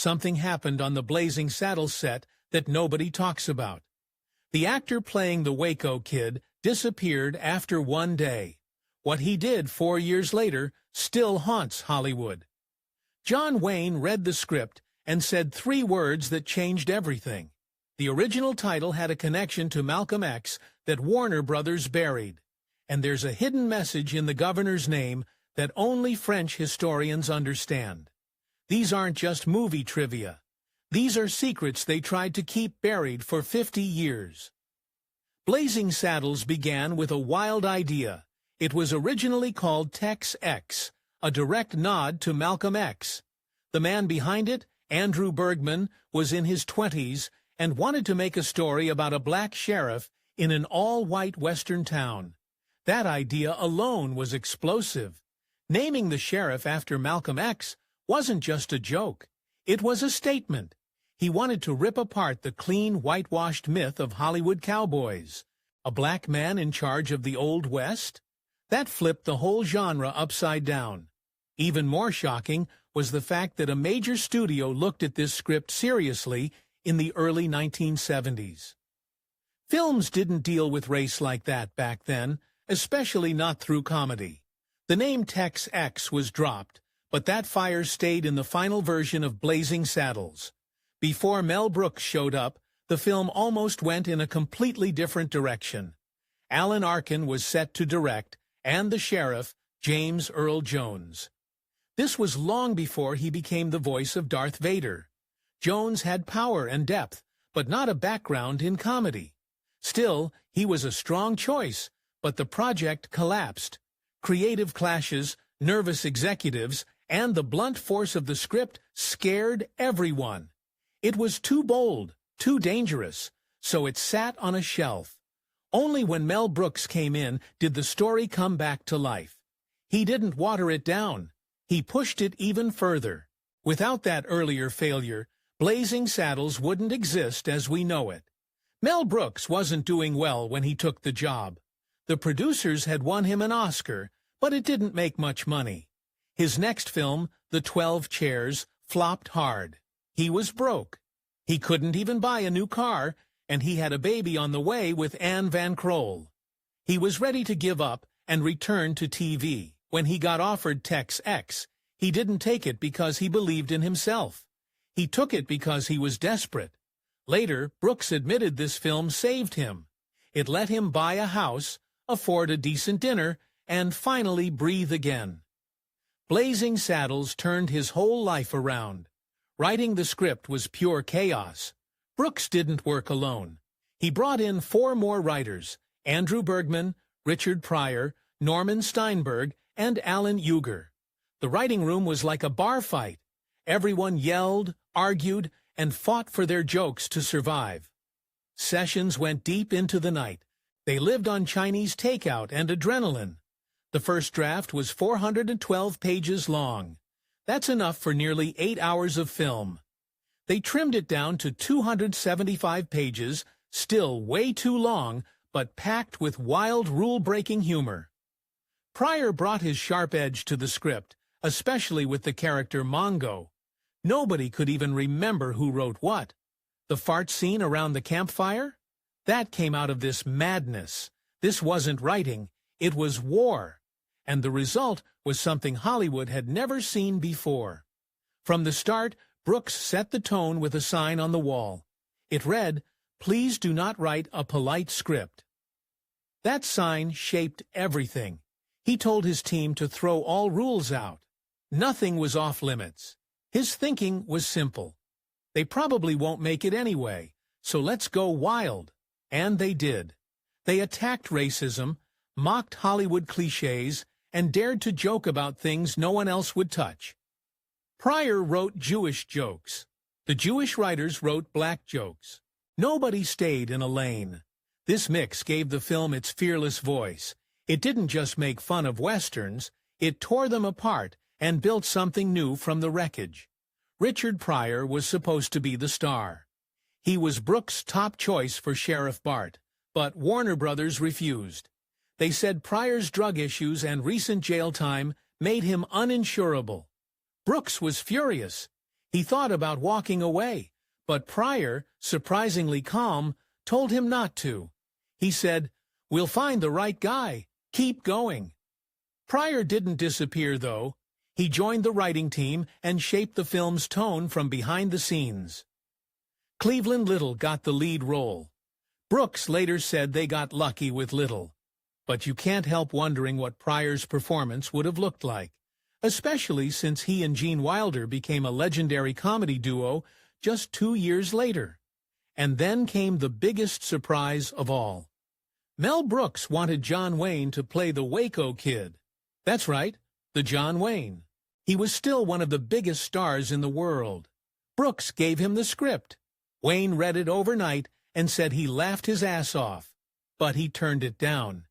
something happened on the Blazing Saddles set that nobody talks about. The actor playing the Waco Kid disappeared after one day. What he did 4 years later still haunts Hollywood. John Wayne read the script and said 3 words that changed everything. The original title had a connection to Malcolm X that Warner Brothers buried. And there's a hidden message in the governor's name that only French historians understand. These aren't just movie trivia. These are secrets they tried to keep buried for 50 years. Blazing Saddles began with a wild idea. It was originally called Tex-X, a direct nod to Malcolm X. The man behind it, Andrew Bergman, was in his 20s and wanted to make a story about a black sheriff in an all-white Western town. That idea alone was explosive. Naming the sheriff after Malcolm X wasn't just a joke. It was a statement. He wanted to rip apart the clean, whitewashed myth of Hollywood cowboys. A black man in charge of the Old West? That flipped the whole genre upside down. Even more shocking was the fact that a major studio looked at this script seriously in the early 1970s. Films didn't deal with race like that back then, especially not through comedy. The name Tex-X was dropped, but that fire stayed in the final version of Blazing Saddles. Before Mel Brooks showed up, the film almost went in a completely different direction. Alan Arkin was set to direct, and the sheriff, James Earl Jones. This was long before he became the voice of Darth Vader. Jones had power and depth, but not a background in comedy. Still, he was a strong choice, but the project collapsed. Creative clashes, nervous executives, and the blunt force of the script scared everyone. It was too bold, too dangerous, so it sat on a shelf. Only when Mel Brooks came in did the story come back to life. He didn't water it down. He pushed it even further. Without that earlier failure, Blazing Saddles wouldn't exist as we know it. Mel Brooks wasn't doing well when he took the job. The producers had won him an Oscar, but it didn't make much money. His next film, The 12 Chairs, flopped hard. He was broke. He couldn't even buy a new car, and he had a baby on the way with Anne Van Kroll. He was ready to give up and return to TV. When he got offered Tex-X, he didn't take it because he believed in himself. He took it because he was desperate. Later, Brooks admitted this film saved him. It let him buy a house, afford a decent dinner, and finally breathe again. Blazing Saddles turned his whole life around. Writing the script was pure chaos. Brooks didn't work alone. He brought in 4 more writers, Andrew Bergman, Richard Pryor, Norman Steinberg, and Alan Euger. The writing room was like a bar fight. Everyone yelled, argued, and fought for their jokes to survive. Sessions went deep into the night. They lived on Chinese takeout and adrenaline. The first draft was 412 pages long. That's enough for nearly 8 hours of film. They trimmed it down to 275 pages, still way too long, but packed with wild, rule-breaking humor. Pryor brought his sharp edge to the script, especially with the character Mongo. Nobody could even remember who wrote what. The fart scene around the campfire? That came out of this madness. This wasn't writing, it was war. And the result was something Hollywood had never seen before. From the start, Brooks set the tone with a sign on the wall. It read, "Please do not write a polite script." That sign shaped everything. He told his team to throw all rules out. Nothing was off limits. His thinking was simple. They probably won't make it anyway, so let's go wild. And they did. They attacked racism, mocked Hollywood cliches, and dared to joke about things no one else would touch. Pryor wrote Jewish jokes. The Jewish writers wrote black jokes. Nobody stayed in a lane. This mix gave the film its fearless voice. It didn't just make fun of Westerns, it tore them apart and built something new from the wreckage. Richard Pryor was supposed to be the star. He was Brooks' top choice for Sheriff Bart, but Warner Brothers refused. They said Pryor's drug issues and recent jail time made him uninsurable. Brooks was furious. He thought about walking away, but Pryor, surprisingly calm, told him not to. He said, "We'll find the right guy. Keep going." Pryor didn't disappear, though. He joined the writing team and shaped the film's tone from behind the scenes. Cleveland Little got the lead role. Brooks later said they got lucky with Little. But you can't help wondering what Pryor's performance would have looked like, especially since he and Gene Wilder became a legendary comedy duo just 2 years later. And then came the biggest surprise of all. Mel Brooks wanted John Wayne to play the Waco Kid. That's right, the John Wayne. He was still one of the biggest stars in the world. Brooks gave him the script. Wayne read it overnight and said he laughed his ass off. But he turned it down.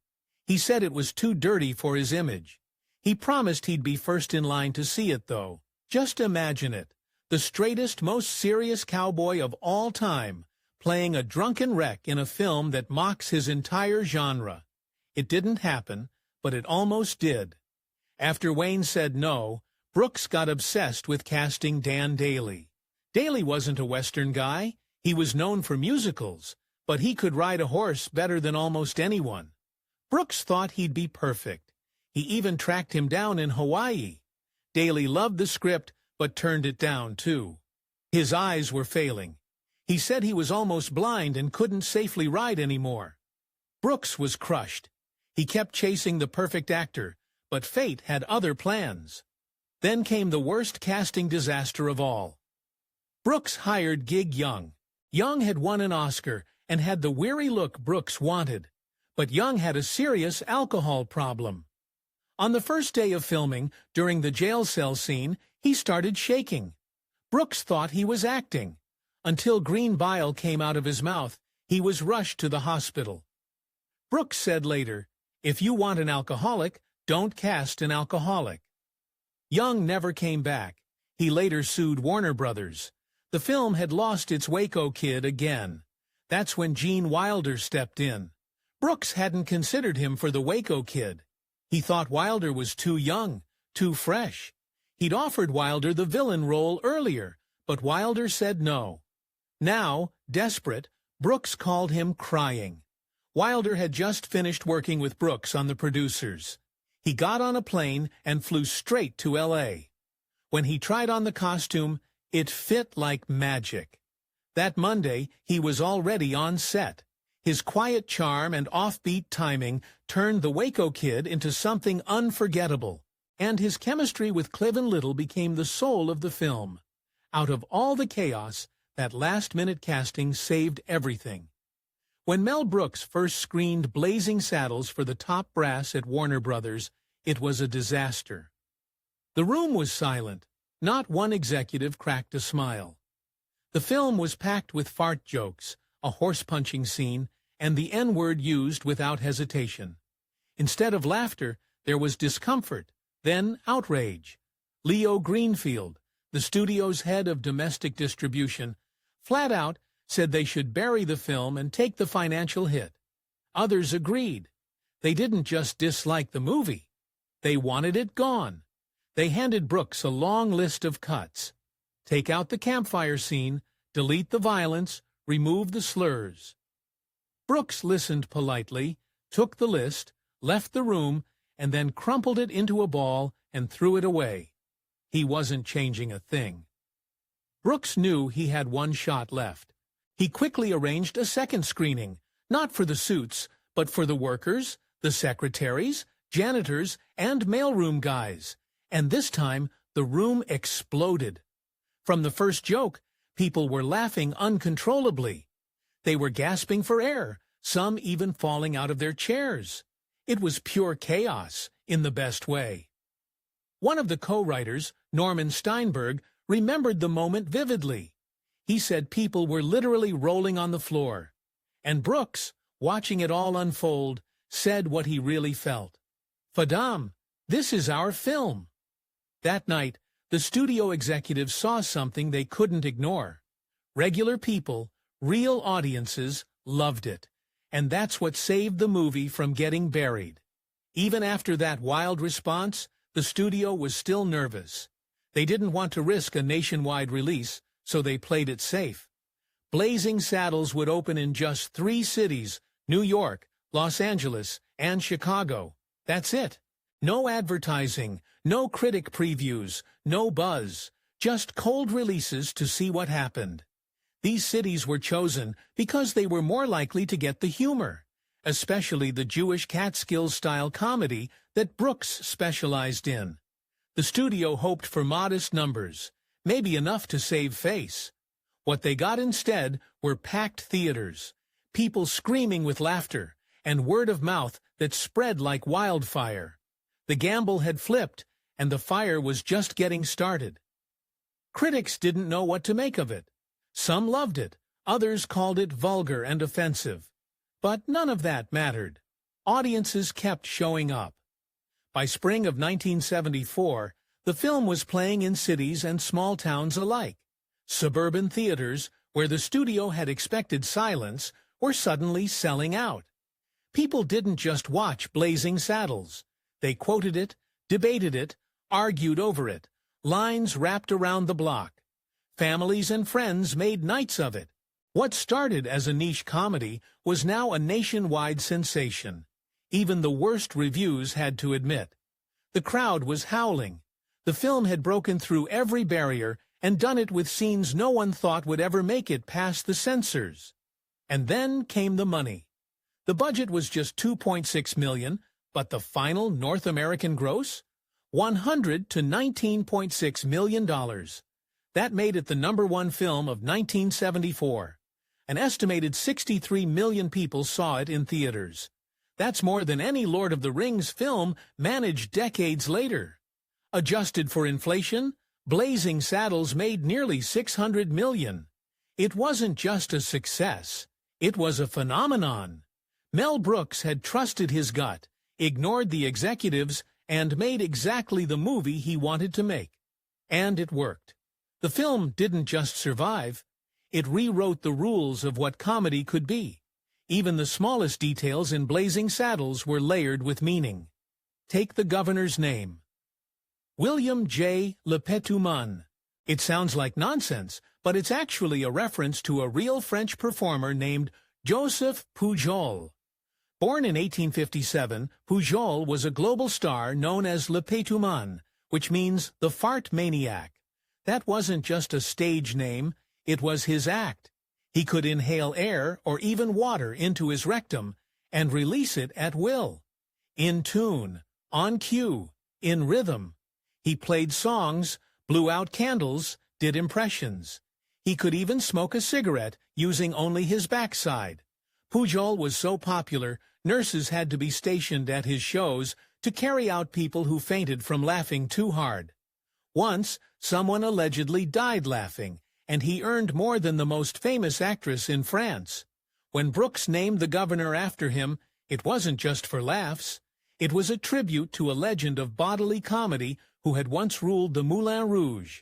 He said it was too dirty for his image. He promised he'd be first in line to see it, though. Just imagine it. The straightest, most serious cowboy of all time, playing a drunken wreck in a film that mocks his entire genre. It didn't happen, but it almost did. After Wayne said no, Brooks got obsessed with casting Dan Dailey. Dailey wasn't a Western guy. He was known for musicals, but he could ride a horse better than almost anyone. Brooks thought he'd be perfect. He even tracked him down in Hawaii. Dailey loved the script, but turned it down, too. His eyes were failing. He said he was almost blind and couldn't safely ride anymore. Brooks was crushed. He kept chasing the perfect actor, but fate had other plans. Then came the worst casting disaster of all. Brooks hired Gig Young. Young had won an Oscar and had the weary look Brooks wanted, but Young had a serious alcohol problem. On the first day of filming, during the jail cell scene, he started shaking. Brooks thought he was acting. Until green bile came out of his mouth, he was rushed to the hospital. Brooks said later, "If you want an alcoholic, don't cast an alcoholic." Young never came back. He later sued Warner Brothers. The film had lost its Waco Kid again. That's when Gene Wilder stepped in. Brooks hadn't considered him for the Waco Kid. He thought Wilder was too young, too fresh. He'd offered Wilder the villain role earlier, but Wilder said no. Now, desperate, Brooks called him crying. Wilder had just finished working with Brooks on The Producers. He got on a plane and flew straight to L.A. When he tried on the costume, it fit like magic. That Monday, he was already on set. His quiet charm and offbeat timing turned the Waco Kid into something unforgettable, and his chemistry with Cleveland Little became the soul of the film. Out of all the chaos, that last-minute casting saved everything. When Mel Brooks first screened Blazing Saddles for the top brass at Warner Brothers, it was a disaster. The room was silent. Not one executive cracked a smile. The film was packed with fart jokes, a horse-punching scene, and the N-word used without hesitation. Instead of laughter, there was discomfort, then outrage. Leo Greenfield, the studio's head of domestic distribution, flat out said they should bury the film and take the financial hit. Others agreed. They didn't just dislike the movie. They wanted it gone. They handed Brooks a long list of cuts. Take out the campfire scene, delete the violence, remove the slurs. Brooks listened politely, took the list, left the room, and then crumpled it into a ball and threw it away. He wasn't changing a thing. Brooks knew he had one shot left. He quickly arranged a second screening, not for the suits, but for the workers, the secretaries, janitors, and mailroom guys. And this time, the room exploded. From the first joke, people were laughing uncontrollably. They were gasping for air, some even falling out of their chairs. It was pure chaos, in the best way. One of the co-writers, Norman Steinberg, remembered the moment vividly. He said people were literally rolling on the floor. And Brooks, watching it all unfold, said what he really felt. "Fadam, this is our film." That night, the studio executives saw something they couldn't ignore. Regular people, real audiences, loved it. And that's what saved the movie from getting buried. Even after that wild response, the studio was still nervous. They didn't want to risk a nationwide release, so they played it safe. Blazing Saddles would open in just 3 cities, New York, Los Angeles, and Chicago. That's it. No advertising, no critic previews, no buzz, just cold releases to see what happened. These cities were chosen because they were more likely to get the humor, especially the Jewish Catskills-style comedy that Brooks specialized in. The studio hoped for modest numbers, maybe enough to save face. What they got instead were packed theaters, people screaming with laughter, and word of mouth that spread like wildfire. The gamble had flipped, and the fire was just getting started. Critics didn't know what to make of it. Some loved it, others called it vulgar and offensive. But none of that mattered. Audiences kept showing up. By spring of 1974, the film was playing in cities and small towns alike. Suburban theaters, where the studio had expected silence, were suddenly selling out. People didn't just watch Blazing Saddles. They quoted it, debated it, argued over it. Lines wrapped around the block. Families and friends made nights of it. What started as a niche comedy was now a nationwide sensation. Even the worst reviews had to admit. The crowd was howling. The film had broken through every barrier and done it with scenes no one thought would ever make it past the censors. And then came the money. The budget was just $2.6 million, but the final North American gross? $100 to $19.6 million. That made it the #1 film of 1974. An estimated 63 million people saw it in theaters. That's more than any Lord of the Rings film managed decades later. Adjusted for inflation, Blazing Saddles made nearly $600 million. It wasn't just a success. It was a phenomenon. Mel Brooks had trusted his gut, ignored the executives, and made exactly the movie he wanted to make. And it worked. The film didn't just survive. It rewrote the rules of what comedy could be. Even the smallest details in Blazing Saddles were layered with meaning. Take the governor's name. William J. Le Pétuman. It sounds like nonsense, but it's actually a reference to a real French performer named Joseph Pujol. Born in 1857, Pujol was a global star known as Le Pétuman, which means the fart maniac. That wasn't just a stage name, it was his act. He could inhale air or even water into his rectum and release it at will. In tune, on cue, in rhythm. He played songs, blew out candles, did impressions. He could even smoke a cigarette using only his backside. Pujol was so popular, nurses had to be stationed at his shows to carry out people who fainted from laughing too hard. Once, someone allegedly died laughing, and he earned more than the most famous actress in France. When Brooks named the governor after him, it wasn't just for laughs. It was a tribute to a legend of bodily comedy who had once ruled the Moulin Rouge.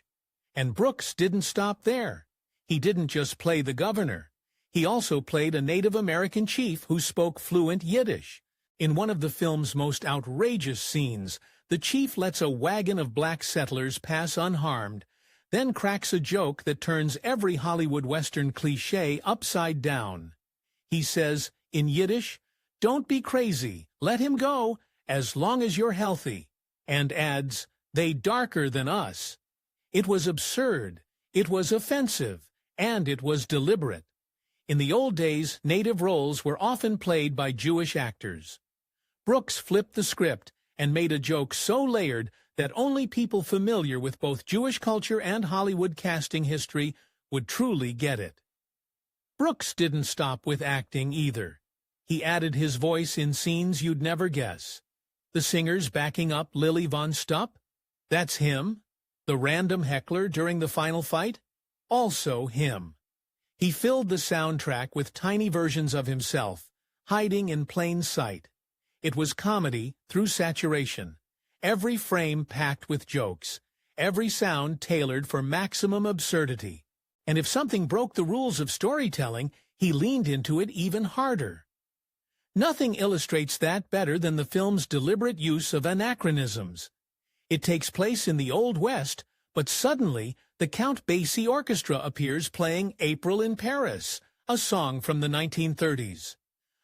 And Brooks didn't stop there. He didn't just play the governor. He also played a Native American chief who spoke fluent Yiddish. In one of the film's most outrageous scenes, the chief lets a wagon of black settlers pass unharmed, then cracks a joke that turns every Hollywood Western cliché upside down. He says, in Yiddish, "Don't be crazy, let him go, as long as you're healthy," and adds, "They darker than us." It was absurd, it was offensive, and it was deliberate. In the old days, native roles were often played by Jewish actors. Brooks flipped the script and made a joke so layered that only people familiar with both Jewish culture and Hollywood casting history would truly get it. Brooks didn't stop with acting either. He added his voice in scenes you'd never guess. The singers backing up Lily Von Stupp? That's him. The random heckler during the final fight? Also him. He filled the soundtrack with tiny versions of himself, hiding in plain sight. It was comedy through saturation, every frame packed with jokes, every sound tailored for maximum absurdity. And if something broke the rules of storytelling, he leaned into it even harder. Nothing illustrates that better than the film's deliberate use of anachronisms. It takes place in the Old West, But suddenly, the Count Basie Orchestra appears playing April in Paris, a song from the 1930s.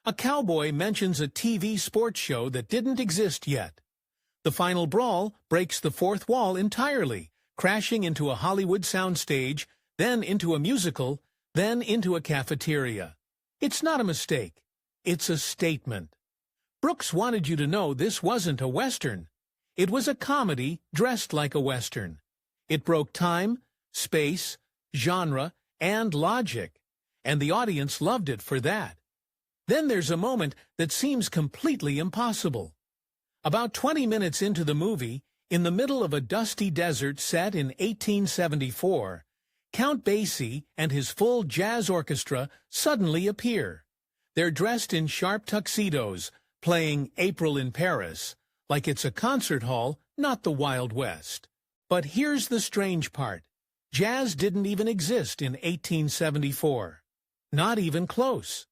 A cowboy mentions a TV sports show that didn't exist yet. The final brawl breaks the fourth wall entirely, crashing into a Hollywood soundstage, then into a musical, then into a cafeteria. It's not a mistake. It's a statement. Brooks wanted you to know this wasn't a Western. It was a comedy dressed like a Western. It broke time, space, genre, and logic, and the audience loved it for that. Then there's a moment that seems completely impossible. About 20 minutes into the movie, in the middle of a dusty desert set in 1874, Count Basie and his full jazz orchestra suddenly appear. They're dressed in sharp tuxedos, playing April in Paris, like it's a concert hall, not the Wild West. But here's the strange part. Jazz didn't even exist in 1874. Not even close.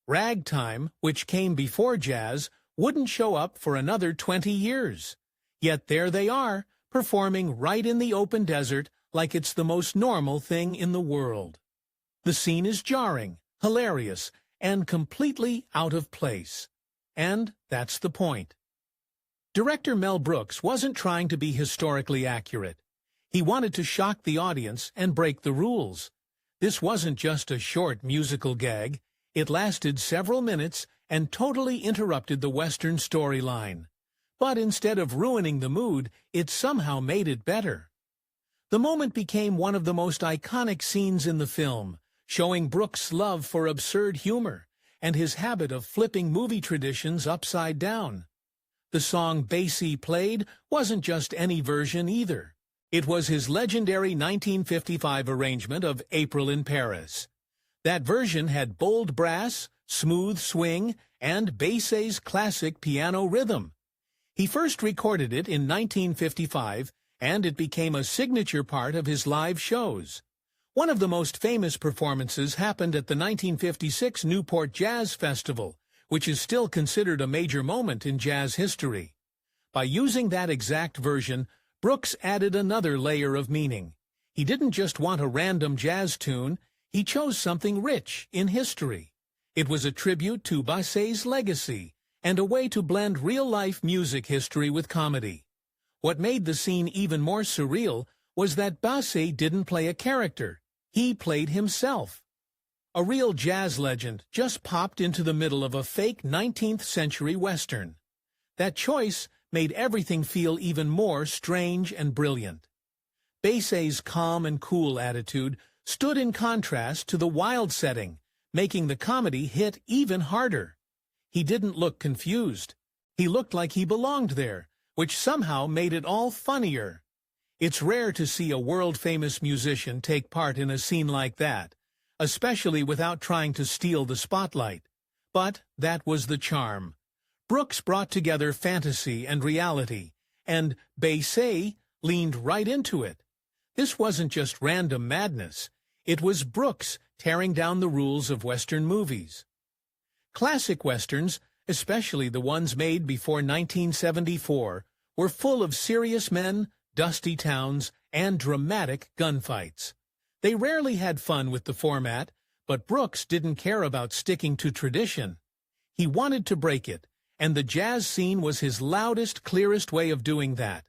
Ragtime, which came before jazz, wouldn't show up for another 20 years. Yet there they are, performing right in the open desert like it's the most normal thing in the world. The scene is jarring, hilarious, and completely out of place. And that's the point. Director Mel Brooks wasn't trying to be historically accurate. He wanted to shock the audience and break the rules. This wasn't just a short musical gag. It lasted several minutes and totally interrupted the Western storyline. But instead of ruining the mood, it somehow made it better. The moment became one of the most iconic scenes in the film, showing Brooks' love for absurd humor and his habit of flipping movie traditions upside down. The song Basie played wasn't just any version either. It was his legendary 1955 arrangement of April in Paris. That version had bold brass, smooth swing, and Basie's classic piano rhythm. He first recorded it in 1955, and it became a signature part of his live shows. One of the most famous performances happened at the 1956 Newport Jazz Festival, which is still considered a major moment in jazz history. By using that exact version, Brooks added another layer of meaning. He didn't just want a random jazz tune, he chose something rich in history. It was a tribute to Basie's legacy and a way to blend real-life music history with comedy. What made the scene even more surreal was that Basie didn't play a character. He played himself. A real jazz legend just popped into the middle of a fake 19th-century Western. That choice made everything feel even more strange and brilliant. Basie's calm and cool attitude stood in contrast to the wild setting, making the comedy hit even harder. He didn't look confused. He looked like he belonged there, which somehow made it all funnier. It's rare to see a world-famous musician take part in a scene like that, especially without trying to steal the spotlight. But that was the charm. Brooks brought together fantasy and reality, and Basie leaned right into it. This wasn't just random madness. It was Brooks tearing down the rules of Western movies. Classic Westerns, especially the ones made before 1974, were full of serious men, dusty towns, and dramatic gunfights. They rarely had fun with the format, but Brooks didn't care about sticking to tradition. He wanted to break it, and the jazz scene was his loudest, clearest way of doing that.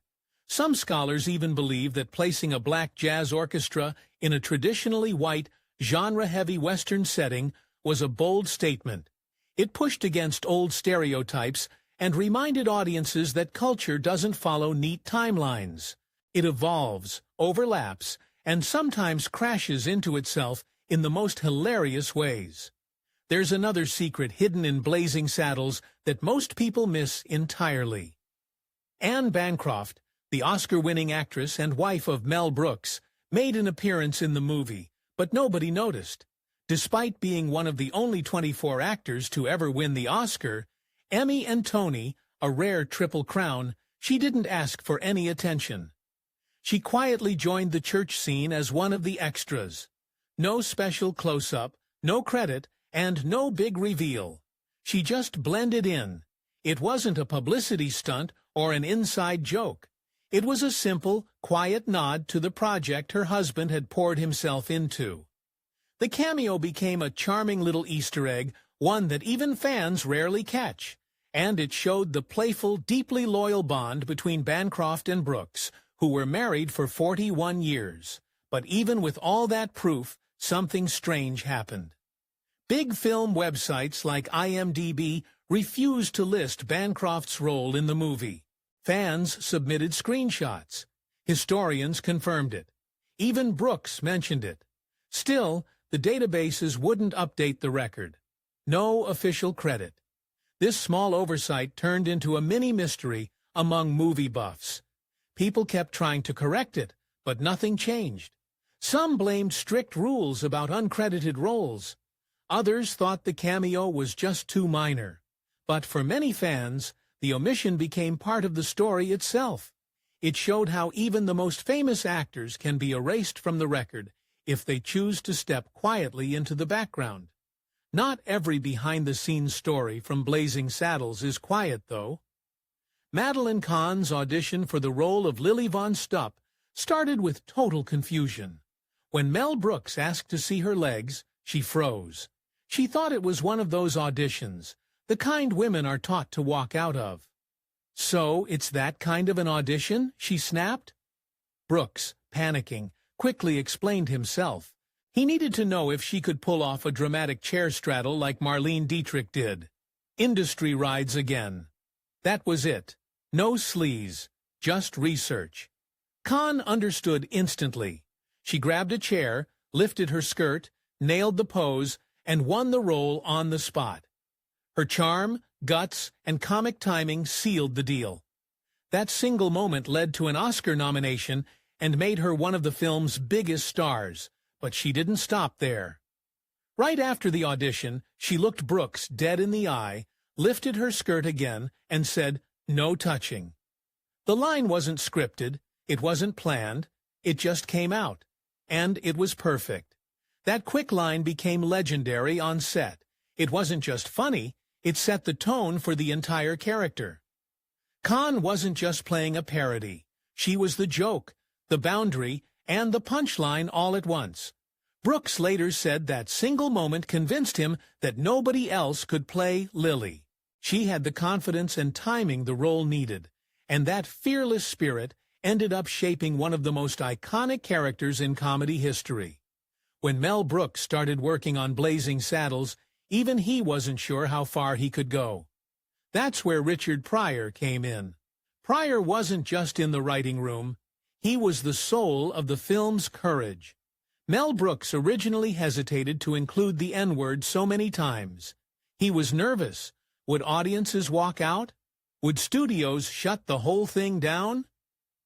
Some scholars even believe that placing a black jazz orchestra in a traditionally white, genre-heavy Western setting was a bold statement. It pushed against old stereotypes and reminded audiences that culture doesn't follow neat timelines. It evolves, overlaps, and sometimes crashes into itself in the most hilarious ways. There's another secret hidden in Blazing Saddles that most people miss entirely. Anne Bancroft, the Oscar-winning actress and wife of Mel Brooks, made an appearance in the movie, but nobody noticed. Despite being one of the only 24 actors to ever win the Oscar, Emmy and Tony, a rare triple crown, she didn't ask for any attention. She quietly joined the church scene as one of the extras. No special close-up, no credit, and no big reveal. She just blended in. It wasn't a publicity stunt or an inside joke. It was a simple, quiet nod to the project her husband had poured himself into. The cameo became a charming little Easter egg, one that even fans rarely catch, and it showed the playful, deeply loyal bond between Bancroft and Brooks, who were married for 41 years. But even with all that proof, something strange happened. Big film websites like IMDb refused to list Bancroft's role in the movie. Fans submitted screenshots. Historians confirmed it. Even Brooks mentioned it. Still, the databases wouldn't update the record. No official credit. This small oversight turned into a mini-mystery among movie buffs. People kept trying to correct it, but nothing changed. Some blamed strict rules about uncredited roles. Others thought the cameo was just too minor. But for many fans, the omission became part of the story itself. It showed how even the most famous actors can be erased from the record if they choose to step quietly into the background. Not every behind-the-scenes story from Blazing Saddles is quiet, though. Madeline Kahn's audition for the role of Lily Von Stupp started with total confusion. When Mel Brooks asked to see her legs, she froze. She thought it was one of those auditions, the kind women are taught to walk out of. "So, it's that kind of an audition?" she snapped. Brooks, panicking, quickly explained himself. He needed to know if she could pull off a dramatic chair straddle like Marlene Dietrich did. Industry rides again. That was it. No sleaze, just research. Kahn understood instantly. She grabbed a chair, lifted her skirt, nailed the pose, and won the role on the spot. Her charm, guts, and comic timing sealed the deal. That single moment led to an Oscar nomination and made her one of the film's biggest stars, but she didn't stop there. Right after the audition, she looked Brooks dead in the eye, lifted her skirt again, and said, "No touching." The line wasn't scripted, it wasn't planned, it just came out. And it was perfect. That quick line became legendary on set. It wasn't just funny, it set the tone for the entire character. Kahn wasn't just playing a parody. She was the joke, the boundary, and the punchline all at once. Brooks later said that single moment convinced him that nobody else could play Lily. She had the confidence and timing the role needed, and that fearless spirit ended up shaping one of the most iconic characters in comedy history. When Mel Brooks started working on Blazing Saddles, even he wasn't sure how far he could go. That's where Richard Pryor came in. Pryor wasn't just in the writing room. He was the soul of the film's courage. Mel Brooks originally hesitated to include the N-word so many times. He was nervous. Would audiences walk out? Would studios shut the whole thing down?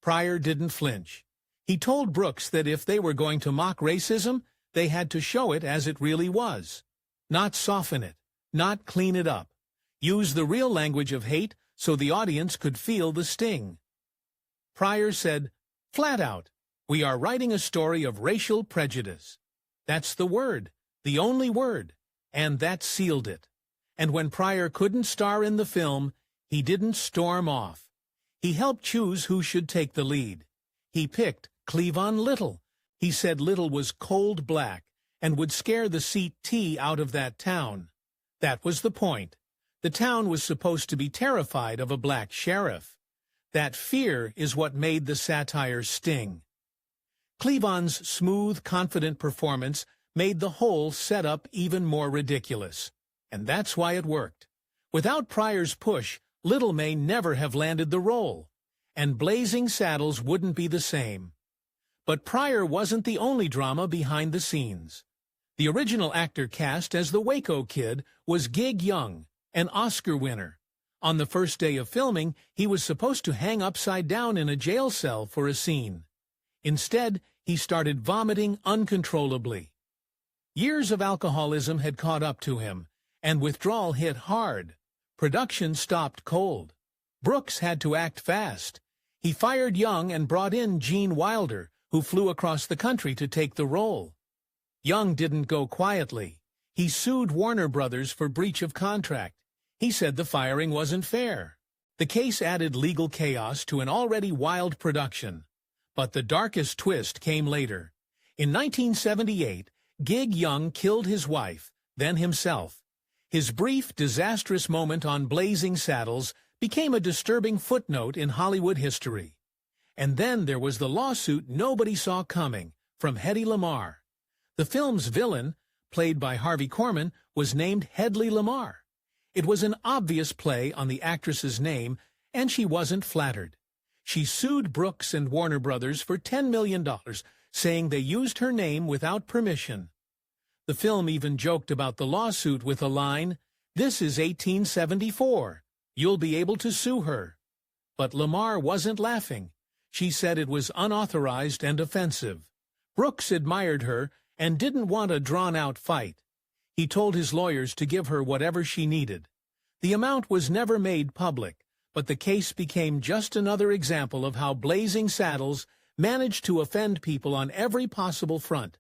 Pryor didn't flinch. He told Brooks that if they were going to mock racism, they had to show it as it really was. Not soften it, not clean it up. Use the real language of hate so the audience could feel the sting. Pryor said, flat out, "We are writing a story of racial prejudice." That's the word, the only word, and that sealed it. And when Pryor couldn't star in the film, he didn't storm off. He helped choose who should take the lead. He picked Cleavon Little. He said Little was cold black and would scare the CT out of that town. That was the point. The town was supposed to be terrified of a black sheriff. That fear is what made the satire sting. Cleavon's smooth, confident performance made the whole setup even more ridiculous. And that's why it worked. Without Pryor's push, Little may never have landed the role, and Blazing Saddles wouldn't be the same. But Pryor wasn't the only drama behind the scenes. The original actor cast as the Waco Kid was Gig Young, an Oscar winner. On the first day of filming, he was supposed to hang upside down in a jail cell for a scene. Instead, he started vomiting uncontrollably. Years of alcoholism had caught up to him, and withdrawal hit hard. Production stopped cold. Brooks had to act fast. He fired Young and brought in Gene Wilder, who flew across the country to take the role. Young didn't go quietly. He sued Warner Brothers for breach of contract. He said the firing wasn't fair. The case added legal chaos to an already wild production. But the darkest twist came later. In 1978, Gig Young killed his wife, then himself. His brief, disastrous moment on Blazing Saddles became a disturbing footnote in Hollywood history. And then there was the lawsuit nobody saw coming, from Hedy Lamarr. The film's villain, played by Harvey Korman, was named Hedley Lamarr. It was an obvious play on the actress's name, and she wasn't flattered. She sued Brooks and Warner Brothers for $10 million, saying they used her name without permission. The film even joked about the lawsuit with a line, "This is 1874. You'll be able to sue her." But Lamarr wasn't laughing. She said it was unauthorized and offensive. Brooks admired her and didn't want a drawn-out fight. He told his lawyers to give her whatever she needed. The amount was never made public, but the case became just another example of how Blazing Saddles managed to offend people on every possible front,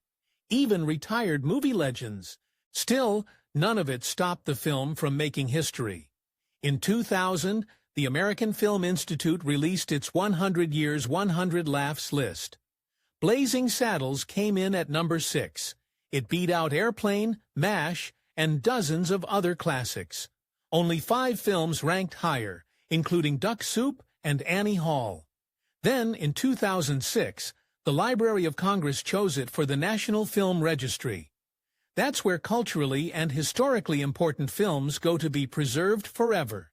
even retired movie legends. Still, none of it stopped the film from making history. In 2000, the American Film Institute released its 100 Years, 100 Laughs list. Blazing Saddles came in at number 6. It beat out Airplane, MASH, and dozens of other classics. Only 5 films ranked higher, including Duck Soup and Annie Hall. Then, in 2006, the Library of Congress chose it for the National Film Registry. That's where culturally and historically important films go to be preserved forever.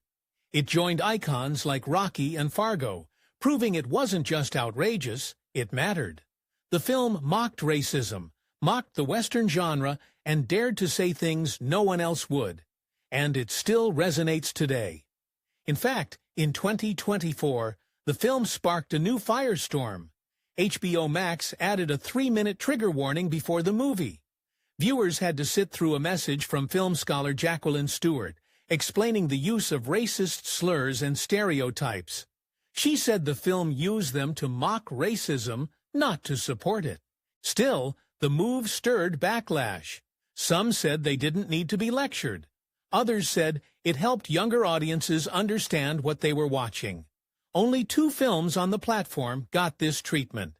It joined icons like Rocky and Fargo, proving it wasn't just outrageous, it mattered. The film mocked racism, mocked the Western genre, and dared to say things no one else would. And it still resonates today. In fact, in 2024, the film sparked a new firestorm. HBO Max added a 3-minute trigger warning before the movie. Viewers had to sit through a message from film scholar Jacqueline Stewart, explaining the use of racist slurs and stereotypes. She said the film used them to mock racism, not to support it. Still, the move stirred backlash. Some said they didn't need to be lectured. Others said it helped younger audiences understand what they were watching. Only 2 films on the platform got this treatment: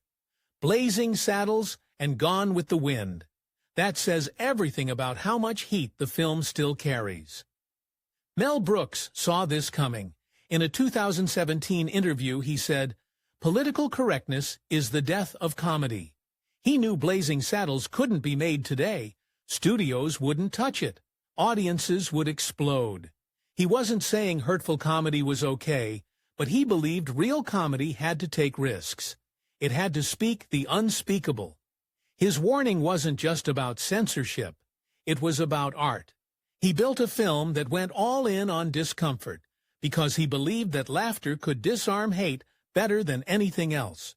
Blazing Saddles and Gone with the Wind. That says everything about how much heat the film still carries. Mel Brooks saw this coming. In a 2017 interview, he said, "Political correctness is the death of comedy." He knew Blazing Saddles couldn't be made today. Studios wouldn't touch it. Audiences would explode. He wasn't saying hurtful comedy was okay, but he believed real comedy had to take risks. It had to speak the unspeakable. His warning wasn't just about censorship. It was about art. He built a film that went all in on discomfort, because he believed that laughter could disarm hate better than anything else.